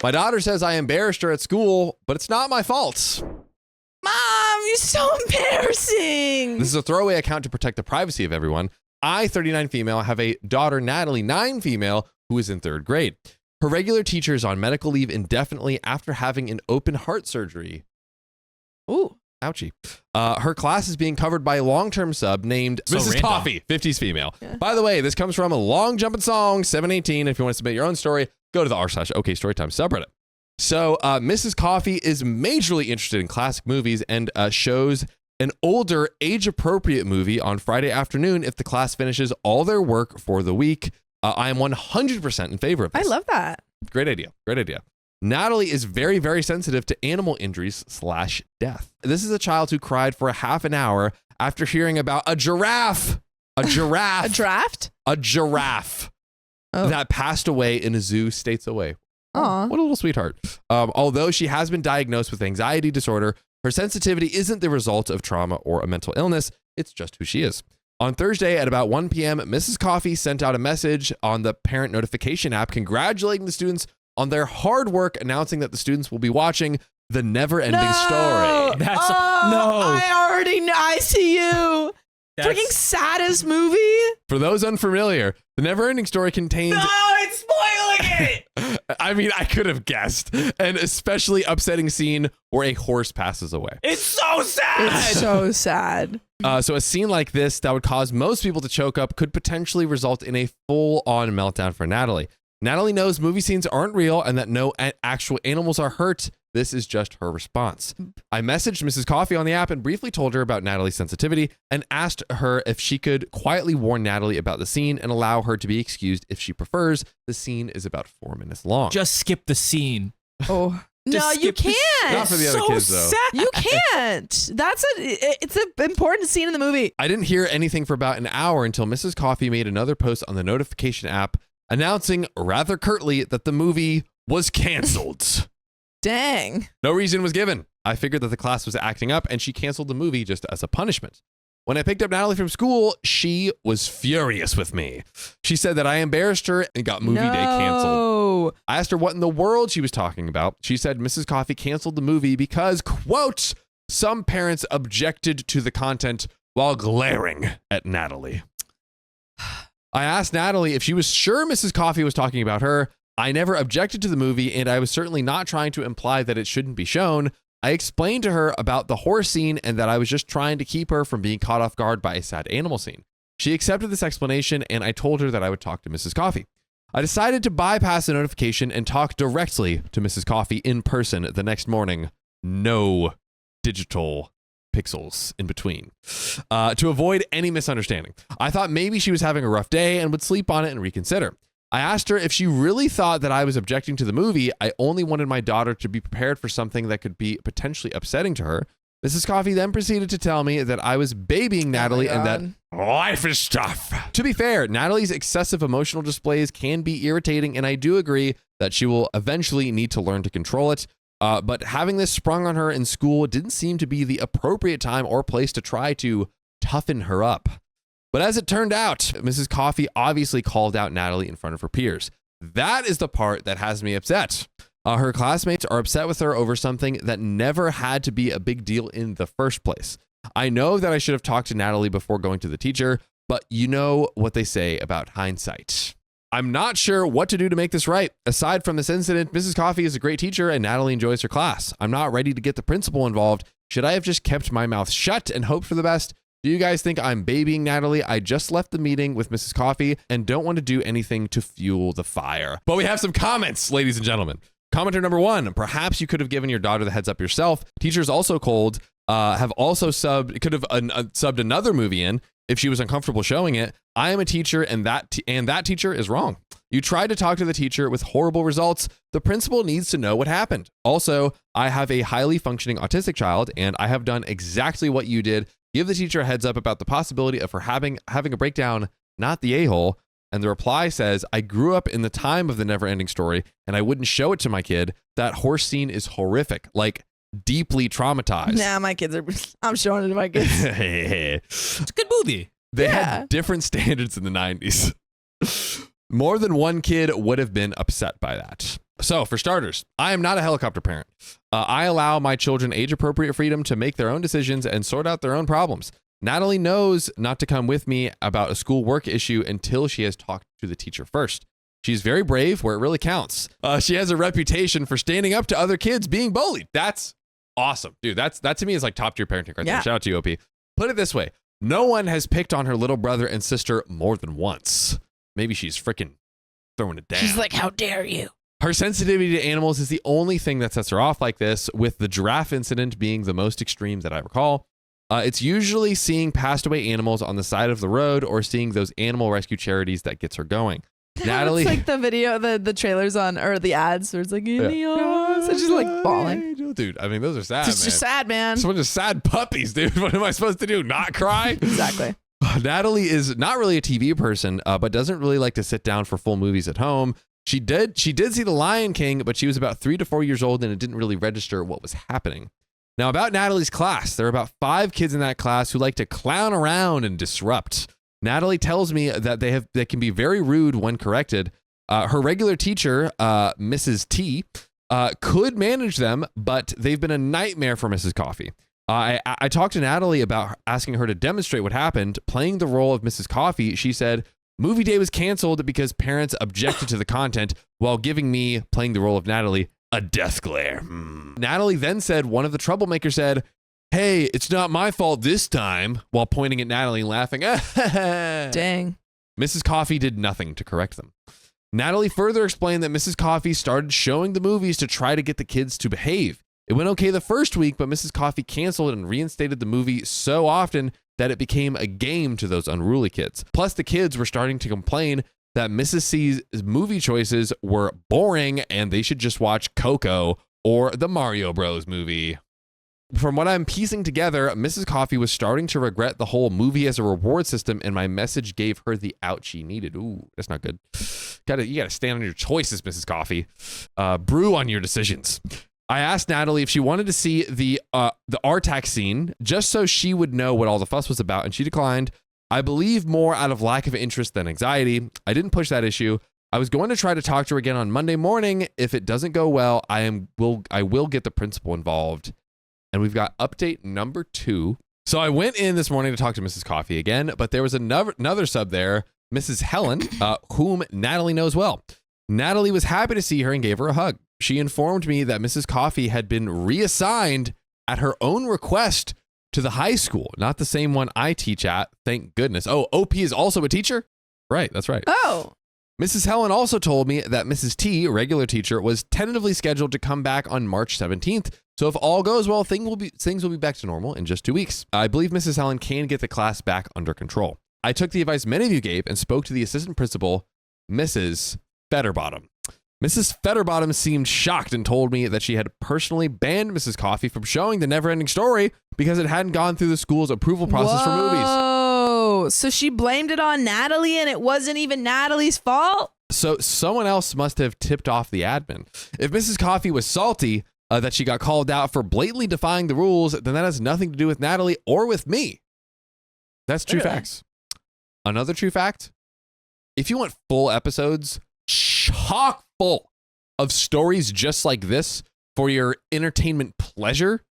My daughter says I embarrassed her at school, but it's not my fault. Mom, you're so embarrassing. This is a throwaway account to protect the privacy of everyone. I, 39 female, have a daughter, Natalie, 9 female, who is in 3rd grade. Her regular teacher is on medical leave indefinitely after having an open heart surgery. Ooh. Ouchie. Her class is being covered by a long-term sub named Mrs. random. Coffee, 50s female. Yeah. By the way, this comes from a long jumping song, 718. If you want to submit your own story, go to the r/OK Storytime subreddit. So Mrs. Coffee is majorly interested in classic movies and shows an older, age-appropriate movie on Friday afternoon if the class finishes all their work for the week. I am 100% in favor of this. I love that. Great idea. Great idea. Natalie is very, very sensitive to animal injuries / death. This is a child who cried for a half an hour after hearing about a giraffe. A giraffe. A draft? A giraffe that passed away in a zoo states away. Aw. What a little sweetheart. Although she has been diagnosed with anxiety disorder, her sensitivity isn't the result of trauma or a mental illness. It's just who she is. On Thursday at about 1 p.m., Mrs. Coffee sent out a message on the parent notification app congratulating the students on their hard work, announcing that the students will be watching The Never-Ending Story. That's I already know. I see you. Freaking saddest movie. For those unfamiliar, The Never-Ending Story contains... No, it's spoiling it. I mean, I could have guessed. An especially upsetting scene where a horse passes away. It's so sad. It's so sad. So a scene like this that would cause most people to choke up could potentially result in a full-on meltdown for Natalie. Natalie knows movie scenes aren't real and that no actual animals are hurt. This is just her response. I messaged Mrs. Coffee on the app and briefly told her about Natalie's sensitivity and asked her if she could quietly warn Natalie about the scene and allow her to be excused if she prefers. The scene is about 4 minutes long. Just skip the scene. Oh. No, Just you skip this- can't. Not for the other kids, though. You can't. It's an important scene in the movie. I didn't hear anything for about an hour until Mrs. Coffee made another post on the notification app announcing rather curtly that the movie was canceled. Dang. No reason was given. I figured that the class was acting up and she canceled the movie just as a punishment. When I picked up Natalie from school, she was furious with me. She said that I embarrassed her and got movie day canceled. I asked her what in the world she was talking about. She said Mrs. Coffee canceled the movie because, quote, some parents objected to the content while glaring at Natalie. I asked Natalie if she was sure Mrs. Coffee was talking about her. I never objected to the movie, and I was certainly not trying to imply that it shouldn't be shown. I explained to her about the horse scene and that I was just trying to keep her from being caught off guard by a sad animal scene. She accepted this explanation, and I told her that I would talk to Mrs. Coffee. I decided to bypass the notification and talk directly to Mrs. Coffee in person the next morning. No digital pixels in between, to avoid any misunderstanding. I thought maybe she was having a rough day and would sleep on it and reconsider. I asked her if she really thought that I was objecting to the movie. I only wanted my daughter to be prepared for something that could be potentially upsetting to her. Mrs. Coffee then proceeded to tell me that I was babying Natalie and that life is tough. To be fair, Natalie's excessive emotional displays can be irritating, and I do agree that she will eventually need to learn to control it. But having this sprung on her in school didn't seem to be the appropriate time or place to try to toughen her up. But as it turned out, Mrs. Coffee obviously called out Natalie in front of her peers. That is the part that has me upset. Her classmates are upset with her over something that never had to be a big deal in the first place. I know that I should have talked to Natalie before going to the teacher, but you know what they say about hindsight. I'm not sure what to do to make this right. Aside from this incident, Mrs. Coffee is a great teacher and Natalie enjoys her class. I'm not ready to get the principal involved. Should I have just kept my mouth shut and hoped for the best? Do you guys think I'm babying Natalie? I just left the meeting with Mrs. Coffee and don't want to do anything to fuel the fire. But we have some comments, ladies and gentlemen. Commenter number 1, perhaps you could have given your daughter the heads up yourself. Teachers also cold, have also could have subbed another movie in if she was uncomfortable showing it. I am a teacher and that teacher is wrong. You tried to talk to the teacher with horrible results. The principal needs to know what happened. Also, I have a highly functioning autistic child and I have done exactly what you did. Give the teacher a heads up about the possibility of her having a breakdown, not the a-hole. And the reply says, I grew up in the time of The Never-Ending Story and I wouldn't show it to my kid. That horse scene is horrific, like deeply traumatized. Nah, my kids are, I'm showing it to my kids. It's a good movie. They had different standards in the 90s. More than one kid would have been upset by that. So for starters, I am not a helicopter parent. I allow my children age-appropriate freedom to make their own decisions and sort out their own problems. Natalie knows not to come with me about a school work issue until she has talked to the teacher first. She's very brave where it really counts. She has a reputation for standing up to other kids being bullied. That's awesome. Dude, that to me is like top tier parenting right there. Shout out to you, OP. Put it this way. No one has picked on her little brother and sister more than once. Maybe she's freaking throwing it down. She's like, how dare you? Her sensitivity to animals is the only thing that sets her off like this, with the giraffe incident being the most extreme that I recall. It's usually seeing passed away animals on the side of the road or seeing those animal rescue charities that gets her going. Natalie, it's like the video, the trailers on, or the ads where it's like, so she's like bawling. Dude, I mean, those are sad, It's just sad, man. Some just sad puppies, dude. What am I supposed to do? Not cry? Exactly. Natalie is not really a TV person, but doesn't really like to sit down for full movies at home. She did see The Lion King, but she was about 3 to 4 years old and it didn't really register what was happening. Now, about Natalie's class, there are about 5 kids in that class who like to clown around and disrupt. Natalie tells me that they can be very rude when corrected. Her regular teacher, Mrs. T, could manage them, but they've been a nightmare for Mrs. Coffee. I talked to Natalie about asking her to demonstrate what happened. Playing the role of Mrs. Coffee, she said, movie day was canceled because parents objected to the content, while giving me, playing the role of Natalie, a death glare. Natalie then said one of the troublemakers said, hey, it's not my fault this time, while pointing at Natalie and laughing. Dang. Mrs. Coffee did nothing to correct them. Natalie further explained that Mrs. Coffee started showing the movies to try to get the kids to behave. It went okay the first week, but Mrs. Coffee canceled and reinstated the movie so often that it became a game to those unruly kids. Plus, the kids were starting to complain that Mrs. C's movie choices were boring and they should just watch Coco or the Mario Bros movie. From what I'm piecing together, Mrs. Coffee was starting to regret the whole movie as a reward system, and my message gave her the out she needed. Ooh, that's not good. You gotta stand on your choices, Mrs. Coffee. Brew on your decisions. I asked Natalie if she wanted to see the AITAH scene just so she would know what all the fuss was about, and she declined. I believe more out of lack of interest than anxiety. I didn't push that issue. I was going to try to talk to her again on Monday morning. If it doesn't go well, I will get the principal involved. And we've got update number 2. So I went in this morning to talk to Mrs. Coffee again, but there was another sub there, Mrs. Helen, whom Natalie knows well. Natalie was happy to see her and gave her a hug. She informed me that Mrs. Coffee had been reassigned at her own request to the high school, not the same one I teach at, thank goodness. Oh, OP is also a teacher? Right, that's right. Oh. Mrs. Helen also told me that Mrs. T, regular teacher, was tentatively scheduled to come back on March 17th. So if all goes well, things will be back to normal in just 2 weeks. I believe Mrs. Helen can get the class back under control. I took the advice many of you gave and spoke to the assistant principal, Mrs. Fetterbottom. Mrs. Fetterbottom seemed shocked and told me that she had personally banned Mrs. Coffee from showing the Neverending Story because it hadn't gone through the school's approval process for movies. Oh, so she blamed it on Natalie and it wasn't even Natalie's fault? So someone else must have tipped off the admin. If Mrs. Coffee was salty that she got called out for blatantly defying the rules, then that has nothing to do with Natalie or with me. That's true facts. Another true fact, if you want full episodes, chock full of stories just like this for your entertainment pleasure,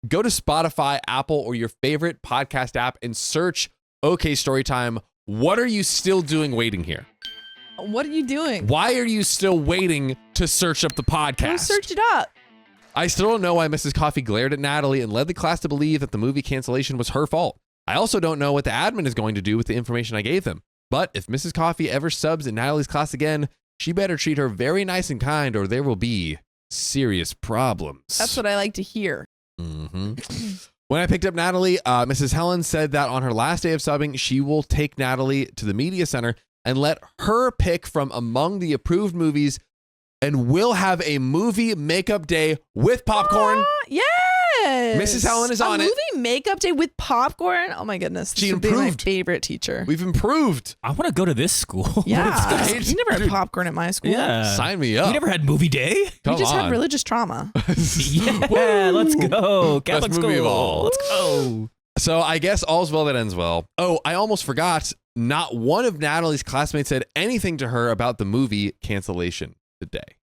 go to Spotify, Apple, or your favorite podcast app and search OK Storytime. What are you still doing waiting here? What are you doing? Why are you still waiting to search up the podcast? Go search it up. I still don't know why Mrs. Coffee glared at Natalie and led the class to believe that the movie cancellation was her fault. I also don't know what the admin is going to do with the information I gave them. But if Mrs. Coffee ever subs in Natalie's class again, she better treat her very nice and kind or there will be serious problems. That's what I like to hear. Mm-hmm. When I picked up Natalie, Mrs. Helen said that on her last day of subbing, she will take Natalie to the media center and let her pick from among the approved movies, and we'll have a movie makeup day with popcorn. Yes. Mrs. Helen is on it. A movie makeup day with popcorn? Oh my goodness. This She would be my improved. favorite teacher. We've improved. I want to go to this school. Yeah. Right? You never had Dude. popcorn at my school. Yeah. Sign me up. You never had movie day? Come We just on. had religious trauma. Yeah, let's go. Catholic Best movie of all. school. Let's go. So I guess all's well that ends well. Oh, I almost forgot. Not one of Natalie's classmates said anything to her about the movie cancellation today.